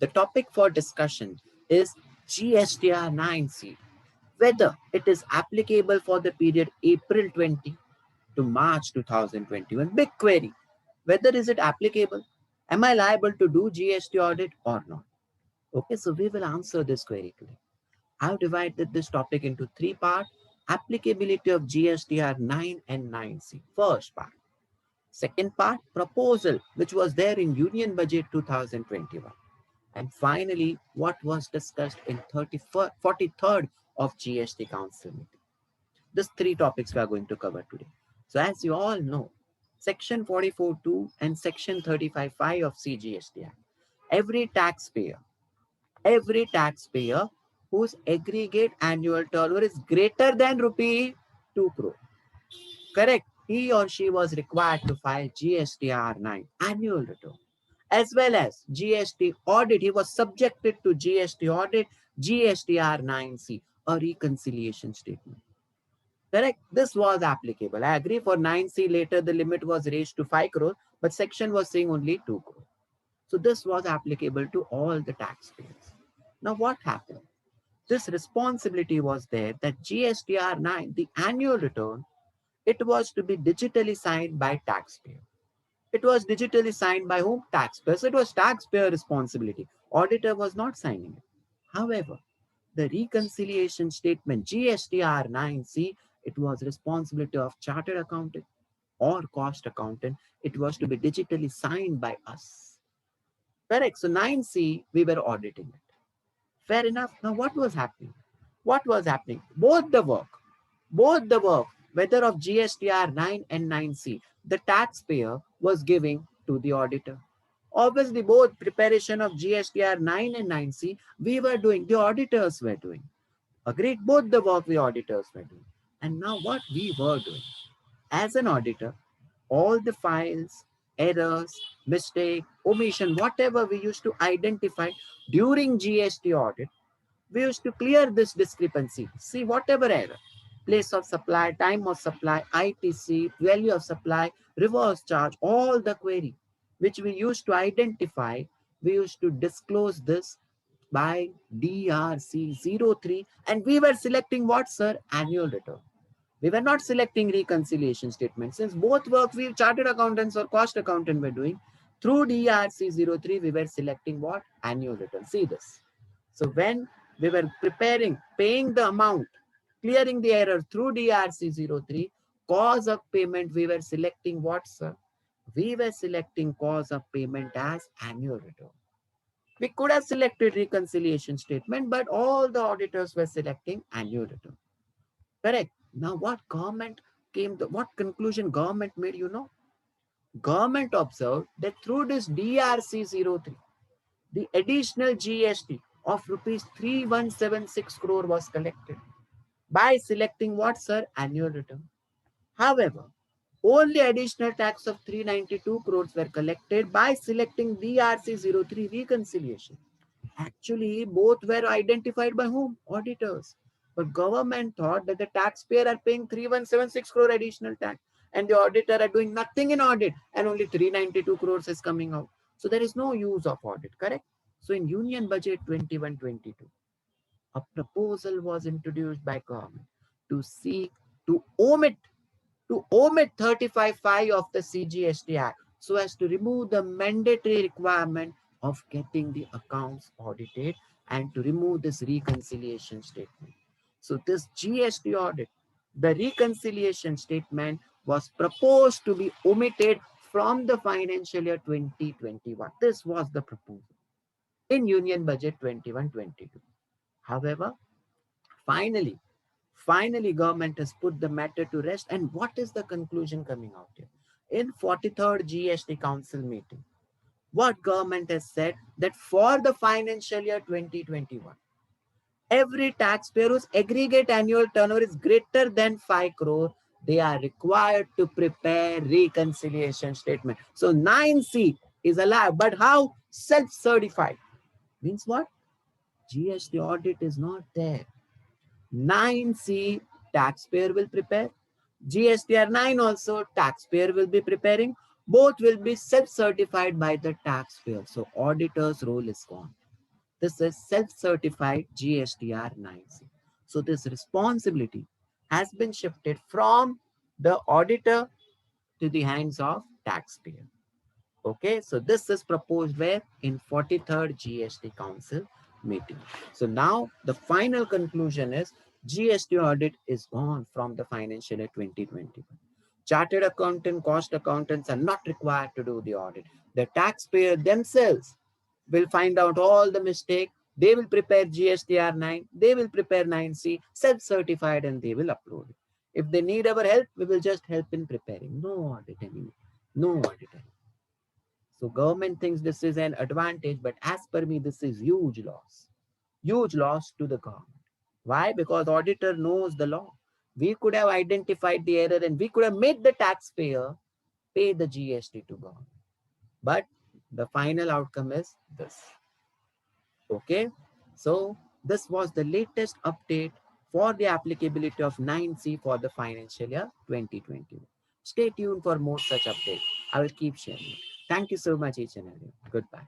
The topic for discussion is GSTR 9C, whether it is applicable for the period April 20 to March 2021. Big query. Whether is it applicable? Am I liable to do GST audit or not? Okay, so we will answer this query today. I've divided this topic into three parts. Applicability of GSTR 9 and 9C. First part. Second part, proposal, which was there in Union Budget 2021. And finally, what was discussed in 43rd of GST Council meeting. These three topics we are going to cover today. So as you all know, Section 44.2 and Section 35.5 of CGST Act, every taxpayer whose aggregate annual turnover is greater than rupee 2 crore, correct, he or she was required to file GSTR 9 annual return, as well as GST audit. He was subjected to GST audit, GSTR 9C, a reconciliation statement. Correct? This was applicable. I agree for 9C later the limit was raised to 5 crore, but section was saying only 2 crore. So this was applicable to all the taxpayers. Now what happened? This responsibility was there that GSTR 9, the annual return, it was to be digitally signed by taxpayer. It was digitally signed by whom? Taxpayer. So it was taxpayer responsibility. Auditor was not signing it. However, the reconciliation statement GSTR 9C, it was responsibility of chartered accountant or cost accountant. It was to be digitally signed by us. Correct. So 9C, we were auditing it. Fair enough. Now what was happening? What was happening? Both the work, whether of GSTR 9 and 9C, the taxpayer was giving to the auditor. Obviously, both preparation of GSTR 9 and 9C, we were doing, the auditors were doing. Agreed? Both the work the auditors were doing. And now what we were doing, as an auditor, all the files, errors, mistake, omission, whatever we used to identify during GST audit, we used to clear this discrepancy. See, whatever error, place of supply, time of supply, ITC, value of supply, reverse charge, all the query which we used to identify, we used to disclose this by DRC03, and we were selecting what, sir? Annual return. We were not selecting reconciliation statement. Since both work we chartered accountants or cost accountant were doing, through DRC03, we were selecting what? Annual return. See this. So when we were preparing, paying the amount, clearing the error through DRC03, cause of payment, we were selecting what, sir? We were selecting cause of payment as annual return. We could have selected reconciliation statement, but all the auditors were selecting annual return. Correct. Now what government came to, what conclusion government made, you know? Government observed that through this DRC03, the additional GST of rupees 3176 crore was collected by selecting what, sir? Annual return. However, only additional tax of 392 crores were collected by selecting DRC03 reconciliation. Actually, both were identified by whom? Auditors. But government thought that the taxpayer are paying 3176 crore additional tax and the auditor are doing nothing in audit and only 392 crores is coming out. So there is no use of audit, correct? So in Union Budget 21-22, a proposal was introduced by government to seek to omit 35(5) of the CGST Act so as to remove the mandatory requirement of getting the accounts audited and to remove this reconciliation statement. So this GST audit, the reconciliation statement was proposed to be omitted from the financial year 2021. This was the proposal in Union Budget 21-22. However, finally, government has put the matter to rest. And what is the conclusion coming out here? In 43rd GST Council meeting, what government has said that for the financial year 2021, every taxpayer whose aggregate annual turnover is greater than 5 crore, they are required to prepare reconciliation statement. So 9C is allowed, but how? Self-certified. Means what? GST audit is not there. 9C, taxpayer will prepare. GSTR 9 also, taxpayer will be preparing. Both will be self-certified by the taxpayer. So auditor's role is gone. This is self-certified GSTR 9C. So this responsibility has been shifted from the auditor to the hands of taxpayer. Okay, so this is proposed where in 43rd GST Council meeting. So now the final conclusion is GST audit is gone from the financial year 2021. Chartered accountant, cost accountants are not required to do the audit. The taxpayer themselves will find out all the mistake. They will prepare GSTR 9, they will prepare 9C, self-certified, and they will upload it. If they need our help, we will just help in preparing. No audit anymore. No audit anymore. So government thinks this is an advantage, but as per me, this is huge loss. Huge loss to the government. Why? Because auditor knows the law. We could have identified the error and we could have made the taxpayer pay the GST to government. But the final outcome is this. Okay. So this was the latest update for the applicability of 9C for the financial year 2021. Stay tuned for more such updates. I will keep sharing it. Thank you so much, each and everyone. Goodbye.